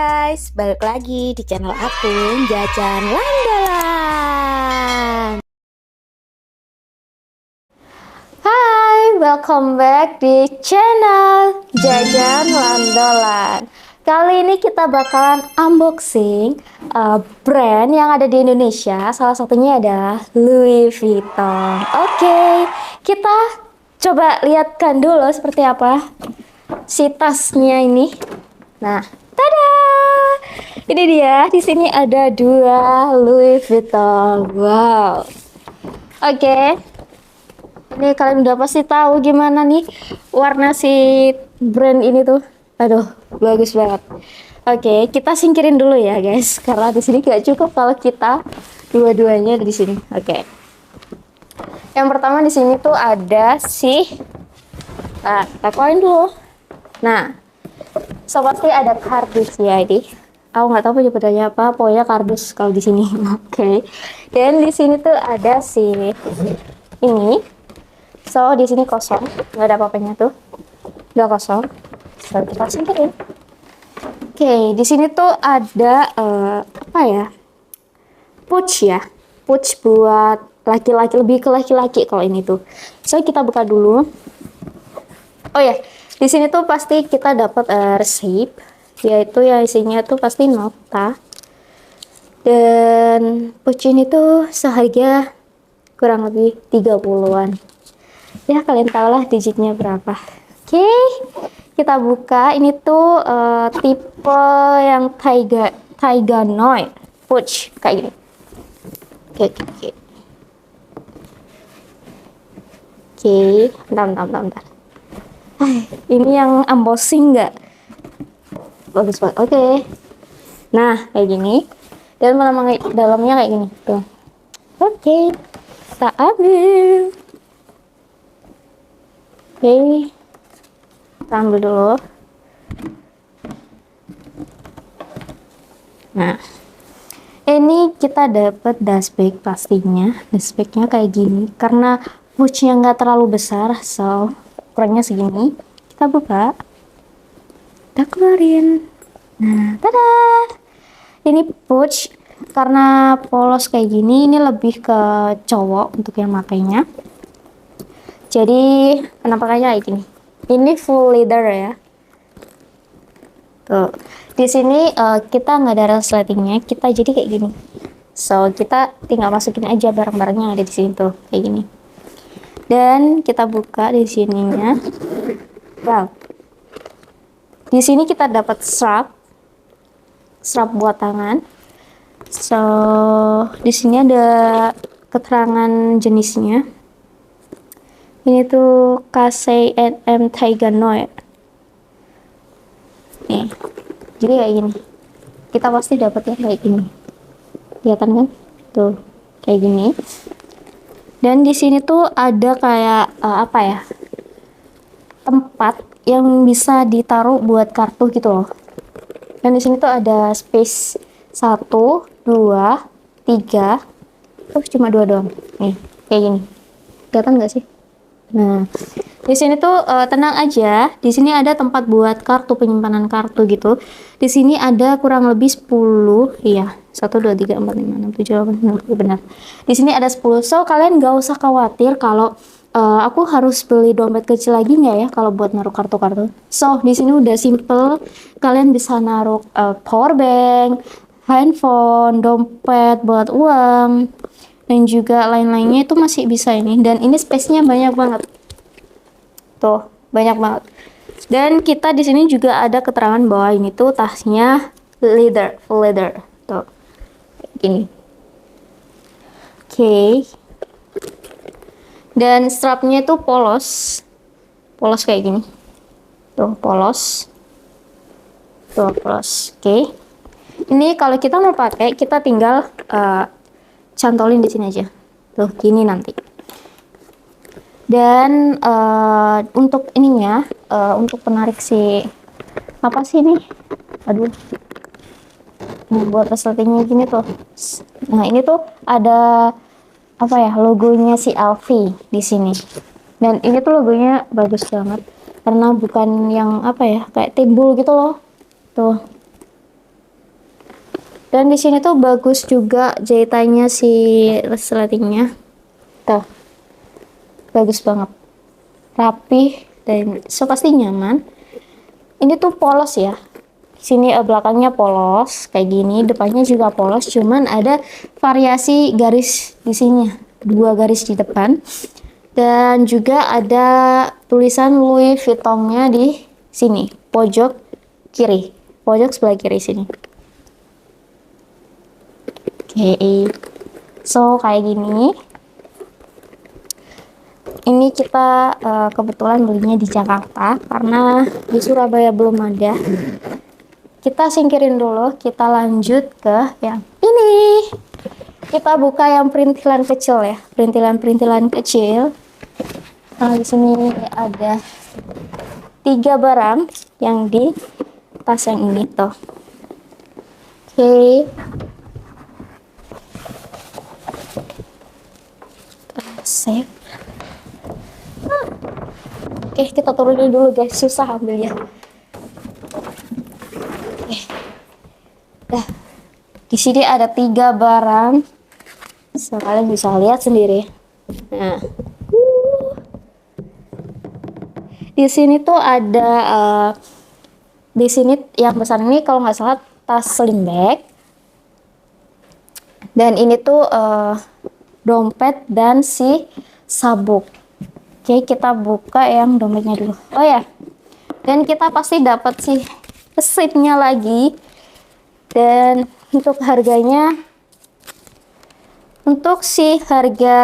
guys, balik lagi di channel aku, Jajan Landalan. Hai, welcome back di channel Jajan Landalan. Kali ini kita bakalan unboxing brand yang ada di Indonesia. Salah satunya adalah Louis Vuitton. Oke, kita coba lihatkan dulu seperti apa si tasnya ini. Nah, tada! Ini dia. Di sini ada dua Louis Vuitton. Wow. Oke. Ini kalian udah pasti tahu gimana nih warna si brand ini tuh. Aduh, bagus banget. Oke, kita singkirin dulu ya, guys. Karena di sini gak cukup kalau kita dua-duanya di sini. Oke. Yang pertama di sini tuh ada si kita keluarin dulu. Nah, so pasti ada kardus ya ini. Aku nggak tahu penyebutannya apa, pokoknya kardus kalau di sini. Oke. Dan di sini tuh ada si ini. So di sini kosong, nggak ada apa-apanya tuh, udah kosong. So kita singkirin. Oke, di sini tuh ada apa ya? Pouch ya, pouch buat laki-laki, lebih ke laki-laki kalau ini tuh. So kita buka dulu. Oh ya. Di sini tuh pasti kita dapat resep, yaitu ya isinya tuh pasti nota. Dan pouch ini tuh seharga kurang lebih 30-an. Ya kalian tahu lah digitnya berapa. Oke, kita buka. Ini tuh tipe yang Taiganoid pouch kayak gini. Oke. Bentar. Ini yang unboxing nggak? Bagus banget. Oke. Nah, kayak gini. Dan dalamnya kayak gini. Tuh. Oke. Kita ambil. Oke. Kita ambil dulu. Nah. Ini kita dapat dust bag pastinya. Dust bagnya kayak gini. Karena pouchnya nggak terlalu besar. So, ukurannya segini. Kita buka, kita keluarin. Nah, tada! Ini pouch karena polos kayak gini, ini lebih ke cowok untuk yang makainya. Jadi kenapa kayak gini? Ini full leather ya. Tuh, di sini kita nggak ada resletingnya, kita jadi kayak gini. So kita tinggal masukin aja barang-barangnya yang ada di sini tuh, kayak gini. Dan kita buka di sininya. Wow. Di sini kita dapat strap buat tangan. So, di sini ada keterangan jenisnya. Ini tuh KCNM Taiganoid. Nih. Jadi kayak gini. Kita pasti dapatnya kayak gini. Kelihatan kan? Tuh, kayak gini. Dan di sini tuh ada kayak apa ya, tempat yang bisa ditaruh buat kartu gitu loh. Dan di sini tuh ada space 1, 2, 3. Cuma 2 doang. Nih, kayak gini. Kelihatan nggak sih? Nah, di sini tuh tenang aja. Di sini ada tempat buat kartu, penyimpanan kartu gitu. Di sini ada kurang lebih 10, iya. 1, 2, 3, 4, 5, 6, 7, 8, 9, benar. Di sini ada 10. So, kalian nggak usah khawatir kalau aku harus beli dompet kecil lagi nggak ya kalau buat naruh kartu-kartu. So, di sini udah simple. Kalian bisa naruh power bank, handphone, dompet buat uang, dan juga lain-lainnya itu masih bisa ini. Dan ini space-nya banyak banget. Tuh, banyak banget. Dan kita di sini juga ada keterangan bahwa ini tuh tasnya leather, full leather. Tuh. Gini. Oke. Dan strapnya itu polos kayak gini. Tuh, polos. Oke. Ini kalau kita mau pakai, kita tinggal cantolin di sini aja. Tuh, gini nanti. Dan untuk ininya, untuk penarik si apa sih ini? Aduh. Nah, buat resletingnya gini tuh. Nah, ini tuh ada apa ya, logonya si Alfie di sini. Dan ini tuh logonya bagus banget karena bukan yang apa ya, kayak timbul gitu loh. Tuh. Dan di sini tuh bagus juga jahitannya si resletingnya. Tuh, bagus banget. Rapih dan so pasti nyaman. Ini tuh polos ya. Sini belakangnya polos kayak gini, depannya juga polos, cuman ada variasi garis di sini, 2 garis di depan, dan juga ada tulisan Louis Vuitton-nya di sini, pojok kiri, pojok sebelah kiri sini. Oke, so kayak gini. Ini kita kebetulan belinya di Jakarta karena di Surabaya belum ada. Kita singkirin dulu, kita lanjut ke yang ini. Kita buka yang perintilan kecil ya, perintilan kecil. Nah, di sini ada 3 barang yang di tas yang ini tuh. Oke. Save. Oke, kita turunin dulu guys, susah ambilnya. Nah, di sini ada 3 barang. So, kalian bisa lihat sendiri. Nah, di sini tuh ada di sini yang besar ini kalau nggak salah tas sling bag. Dan ini tuh dompet dan si sabuk. Oke, kita buka yang dompetnya dulu. Oh ya, dan kita pasti dapat si resipnya lagi. Dan untuk harganya, untuk si harga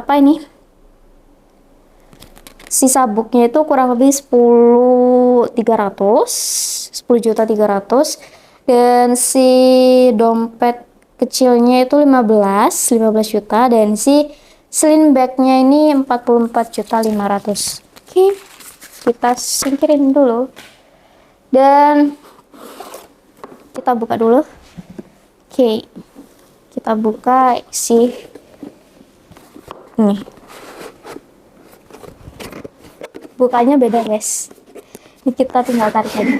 apa ini? Si sabuknya itu kurang lebih 10.300, dan si dompet kecilnya itu 15 juta, dan si sling bagnya ini 44.500.000. Oke, kita singkirin dulu dan kita buka dulu. Oke, kita buka si ini. Bukanya beda guys. Ini kita tinggal tarik aja.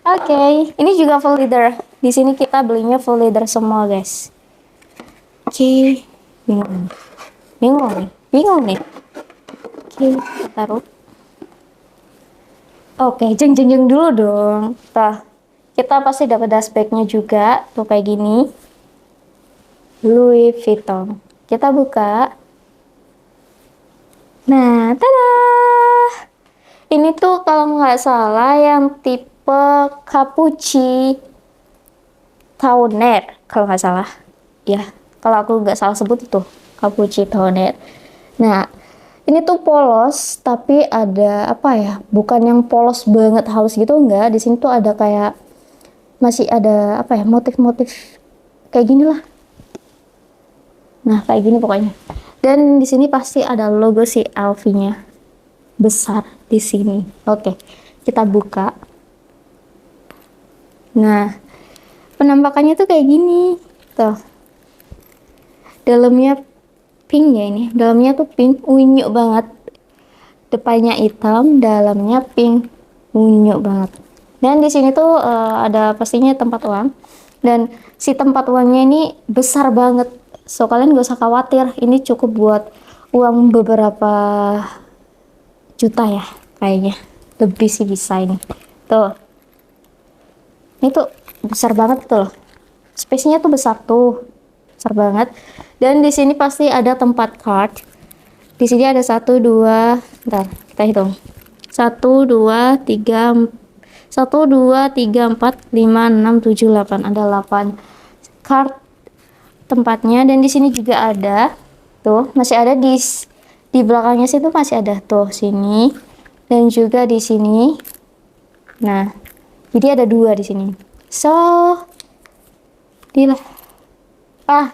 Oke, ini juga full leather. Di sini kita belinya full leather semua guys. Oke. Bingung nih. Oke, kita taruh. Oke, jeng dulu dong. Tuh, kita pasti dapat dust bag-nya juga, tuh kayak gini. Louis Vuitton. Kita buka. Nah, tada! Ini tuh kalau nggak salah yang tipe Capucci Tauner, kalau nggak salah. Ya. Kalau aku nggak salah sebut itu Capucci Tauner. Nah, ini tuh polos, tapi ada apa ya? Bukan yang polos banget halus gitu, enggak. Di sini tuh ada kayak masih ada apa ya? Motif-motif kayak gini lah. Nah, kayak gini pokoknya. Dan di sini pasti ada logo si LV-nya besar di sini. Oke, kita buka. Nah, penampakannya tuh kayak gini. Tuh. Dalamnya pink ya ini. Dalamnya tuh pink unyu banget. Depannya hitam, dalamnya pink unyu banget. Dan di sini tuh ada pastinya tempat uang. Dan si tempat uangnya ini besar banget. So kalian gak usah khawatir. Ini cukup buat uang beberapa juta ya kayaknya. Lebih sih bisa ini. Tuh. Ini tuh besar banget tuh. Space-nya tuh besar tuh. Besar banget. Dan di sini pasti ada tempat card. Di sini ada 1 2, bentar, kita hitung. 1 2 3 1 2 3 4 5 6 7 8. Ada 8 card tempatnya, dan di sini juga ada. Tuh, masih ada di belakangnya situ masih ada tuh sini dan juga di sini. Nah, jadi ada 2 di sini. So, inilah.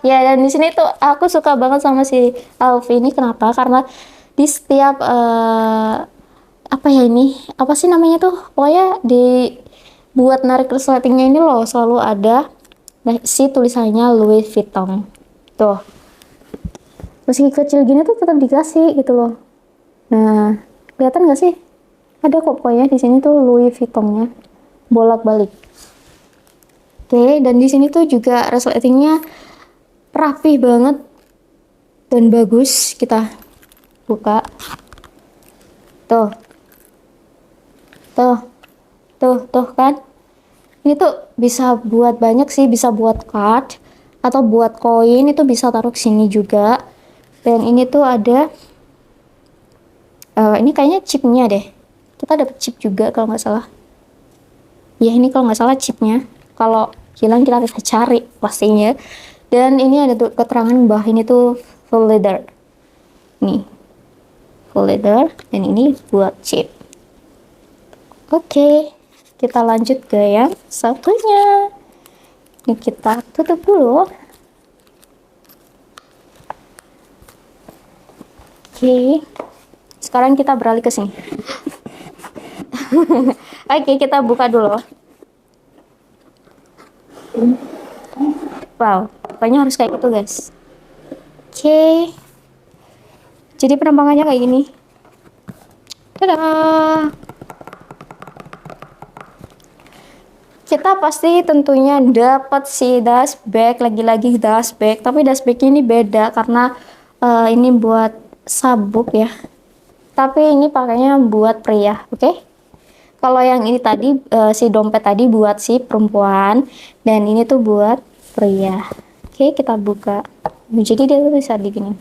Ya, dan di sini tuh aku suka banget sama si LV ini. Kenapa? Karena di setiap apa ya ini? Apa sih namanya tuh? Pokoknya di buat narik resletingnya ini loh selalu ada si tulisannya Louis Vuitton. Tuh. Meski kecil gini tuh tetap dikasih gitu loh. Nah, kelihatan nggak sih? Ada kok pokoknya di sini tuh Louis Vuitton-nya bolak-balik. Oke, dan di sini tuh juga resletingnya rapih banget dan bagus. Kita buka. Tuh, tuh, tuh kan. Ini tuh bisa buat banyak sih, bisa buat card atau buat koin, itu bisa taruh sini juga. Dan ini tuh ada ini kayaknya chipnya deh. Kita dapat chip juga kalau nggak salah. Ya ini kalau nggak salah chipnya. Kalau hilang kita bisa cari pastinya. Dan ini ada tuh keterangan bahwa ini tuh full leather. Nih, full leather. Dan ini buat chip. Oke, kita lanjut ke yang satunya. Ini kita tutup dulu. Oke, sekarang kita beralih ke sini. Oke, kita buka dulu. Wow, pokoknya harus kayak gitu guys. Oke, jadi penampakannya kayak gini. Tada! Kita pasti tentunya dapat si dust bag, lagi-lagi dust bag, tapi dust bag ini beda karena ini buat sabuk ya, tapi ini pakainya buat pria. Oke, kalau yang ini tadi si dompet tadi buat si perempuan, dan ini tuh buat pria. Oke, kita buka. Jadi dia tuh bisa digini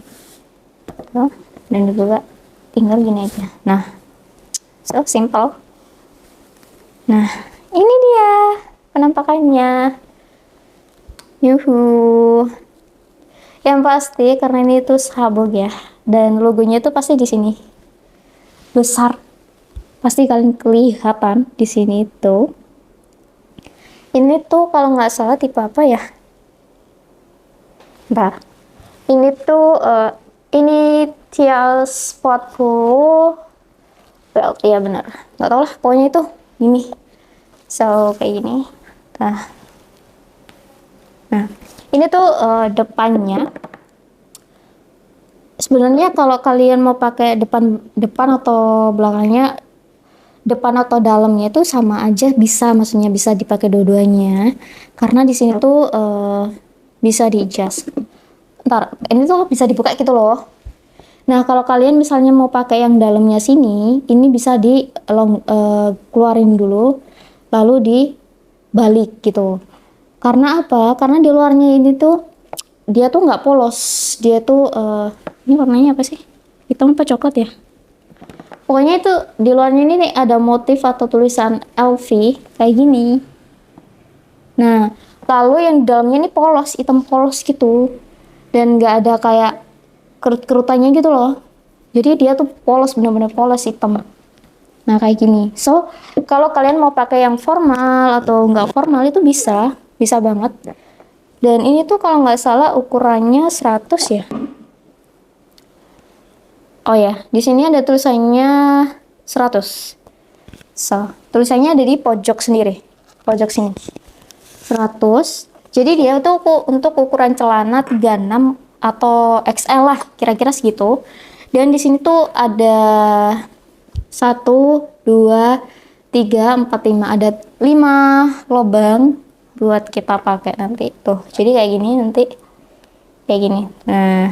dan dibuka, tinggal gini aja. Nah, so simple. Nah, ini dia penampakannya. Yuhu. Yang pasti karena ini tuh sabuk ya, dan logonya tuh pasti di sini besar. Pasti kalian kelihatan di sini tuh. Ini tuh kalau nggak salah tipe apa ya? Bentar. Ini tuh initial spot belt ya, bener. Nggak tau lah, pokoknya itu ini. So kayak gini. Nah, ini tuh depannya. Sebenarnya kalau kalian mau pakai depan atau belakangnya, depan atau dalamnya itu sama aja, bisa, maksudnya bisa dipakai dua-duanya. Karena di sini tuh bisa di-adjust. Ntar, ini tuh bisa dibuka gitu loh. Nah, kalau kalian misalnya mau pakai yang dalamnya sini, ini bisa keluarin dulu, lalu dibalik gitu. Karena apa? Karena di luarnya ini tuh dia tuh nggak polos, dia tuh ini warnanya apa sih? Hitam apa coklat ya? Pokoknya itu di luarnya ini nih ada motif atau tulisan LV kayak gini. Nah, lalu yang di dalamnya ini polos, hitam polos gitu, dan nggak ada kayak kerut-kerutannya gitu loh. Jadi dia tuh polos, bener-bener polos, hitam. Nah kayak gini. So kalau kalian mau pakai yang formal atau nggak formal itu bisa banget. Dan ini tuh kalau nggak salah ukurannya 100 ya. Oh ya, di sini ada tulisannya 100. So, tulisannya ada di pojok sendiri. Pojok sini. 100. Jadi dia tuh untuk ukuran celana 36 atau XL lah, kira-kira segitu. Dan di sini tuh ada 1, 2, 3, 4, 5. Ada 5 lubang buat kita pakai nanti. Tuh, jadi kayak gini nanti. Kayak gini. Nah,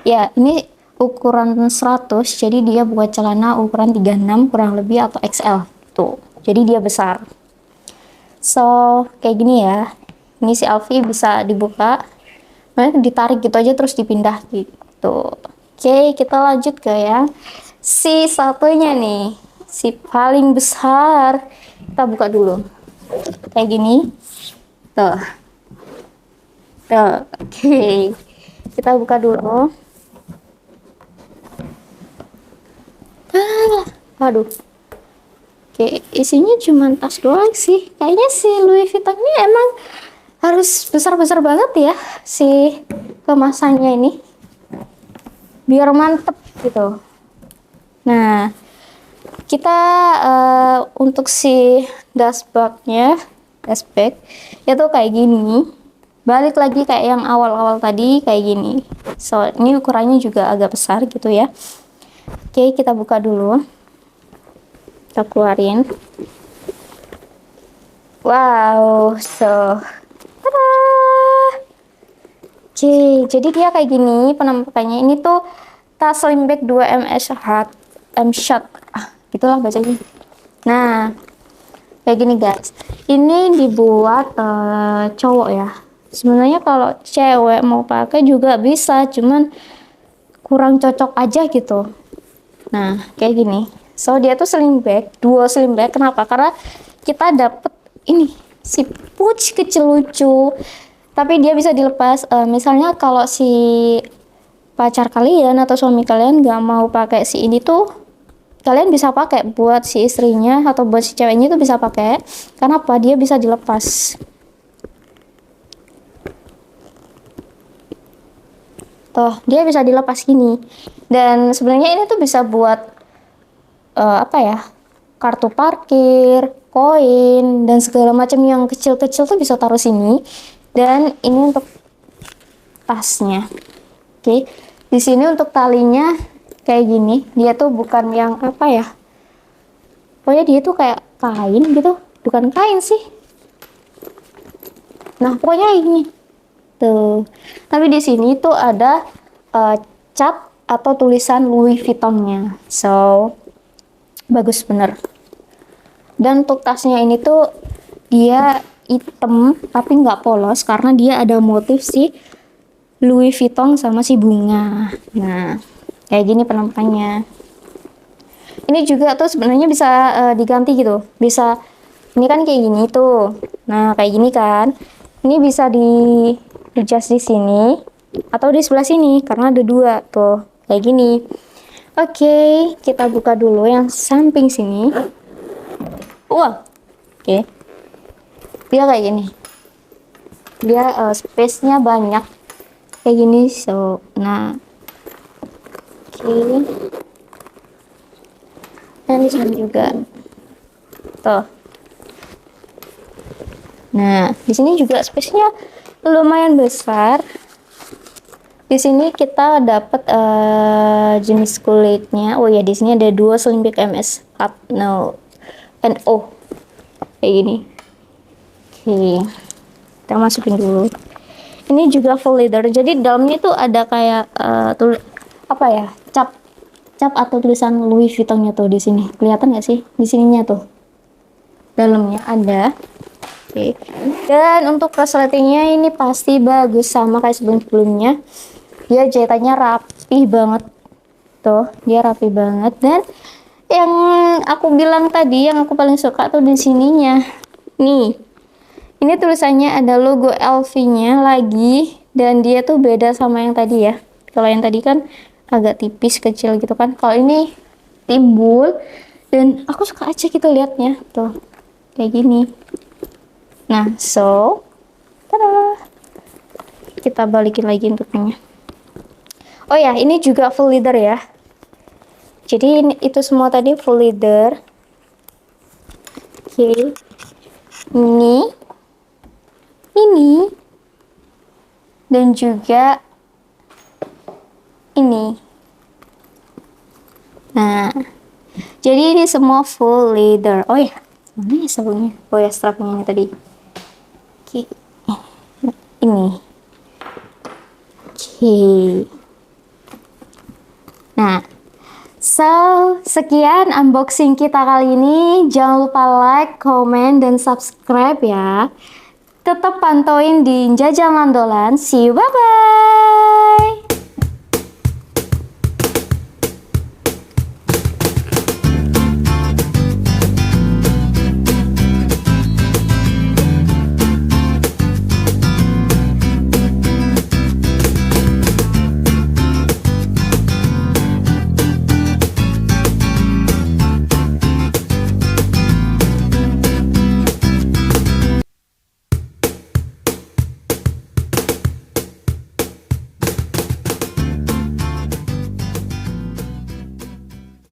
ya ini ukuran 100, jadi dia buat celana ukuran 36 kurang lebih atau XL. Tuh, jadi dia besar. So, kayak gini ya. Ini si LV bisa dibuka. Nah, ditarik gitu aja terus dipindah gitu. Oke, kita lanjut ke yang si satunya nih. Si paling besar. Kita buka dulu. Kayak gini. Tuh. Tuh, oke. Kita buka dulu. Aduh. Oke, isinya cuma tas doang sih. Kayaknya si Louis Vuitton ini emang harus besar-besar banget ya si kemasannya ini. Biar mantep gitu. Nah, kita untuk si dust bag-nya, dust bag itu kayak gini. Balik lagi kayak yang awal-awal tadi kayak gini. So, ini ukurannya juga agak besar gitu ya. Oke, kita buka dulu. Kita keluarin. Wow, so tada! Oke, jadi dia kayak gini penampakannya. Ini tuh tas sling bag 2MS Hard M Shot. Gitulah bacanya. Nah, kayak gini guys. Ini dibuat cowok ya. Sebenarnya kalau cewek mau pakai juga bisa, cuman kurang cocok aja gitu. Nah, kayak gini. So, dia tuh sling bag, dual sling bag. Kenapa? Karena kita dapet ini si pouch kecil lucu. Tapi dia bisa dilepas. Misalnya kalau si pacar kalian atau suami kalian nggak mau pakai si ini tuh, kalian bisa pakai buat si istrinya atau buat si ceweknya itu bisa pakai. Karena apa? Dia bisa dilepas. Toh, dia bisa dilepas gini. Dan sebenarnya ini tuh bisa buat apa ya? Kartu parkir, koin, dan segala macam yang kecil-kecil tuh bisa taruh sini. Dan ini untuk tasnya. Oke. Di sini untuk talinya kayak gini. Dia tuh bukan yang apa ya? Pokoknya dia tuh kayak kain gitu. Bukan kain sih. Nah, pokoknya ini tuh. Tapi di sini tuh ada cap atau tulisan Louis Vuitton-nya. So, bagus bener. Dan untuk tasnya ini tuh dia hitam tapi nggak polos karena dia ada motif si Louis Vuitton sama si bunga. Nah, kayak gini penampakannya. Ini juga tuh sebenarnya bisa diganti gitu. Bisa, ini kan kayak gini tuh. Nah, kayak gini kan. Ini bisa di adjust di sini atau di sebelah sini karena ada dua tuh kayak gini. Oke, kita buka dulu yang samping sini. Wah, oke. Dia kayak gini. Dia space-nya banyak kayak gini. So, nah, oke. Dan di sini juga. Tuh. Nah, di sini juga space-nya lumayan besar. Di sini kita dapat jenis kulitnya. Oh ya, di sini ada dua sling bag MS Up No NO kayak gini. Oke, kita masukin dulu. Ini juga full leather. Jadi dalamnya tuh ada kayak apa ya, cap atau tulisan Louis Vuitton-nya tuh di sini. Kelihatan nggak sih? Di sininya tuh. Dalamnya ada. Oke. Dan untuk resletingnya ini pasti bagus sama kayak sebelum-sebelumnya. Dia jahitannya rapi banget. Tuh, dia rapi banget. Dan yang aku bilang tadi, yang aku paling suka tuh di sininya. Nih. Ini tulisannya ada logo LV-nya lagi. Dan dia tuh beda sama yang tadi ya. Kalau yang tadi kan agak tipis, kecil gitu kan. Kalau ini timbul. Dan aku suka aja gitu liatnya. Tuh, kayak gini. Nah, so, tada! Kita balikin lagi untuknya. Oh ya, ini juga full leather ya. Jadi itu semua tadi full leather. Oke. Ini, dan juga ini. Nah, jadi ini semua full leather. Oh ya, mana ya sabunnya? Oh ya, strapnya tadi. Oke. Ini. Oke. Nah, so sekian unboxing kita kali ini. Jangan lupa like, comment, dan subscribe ya. Tetap pantauin di Jajan Landolan. See you, bye-bye!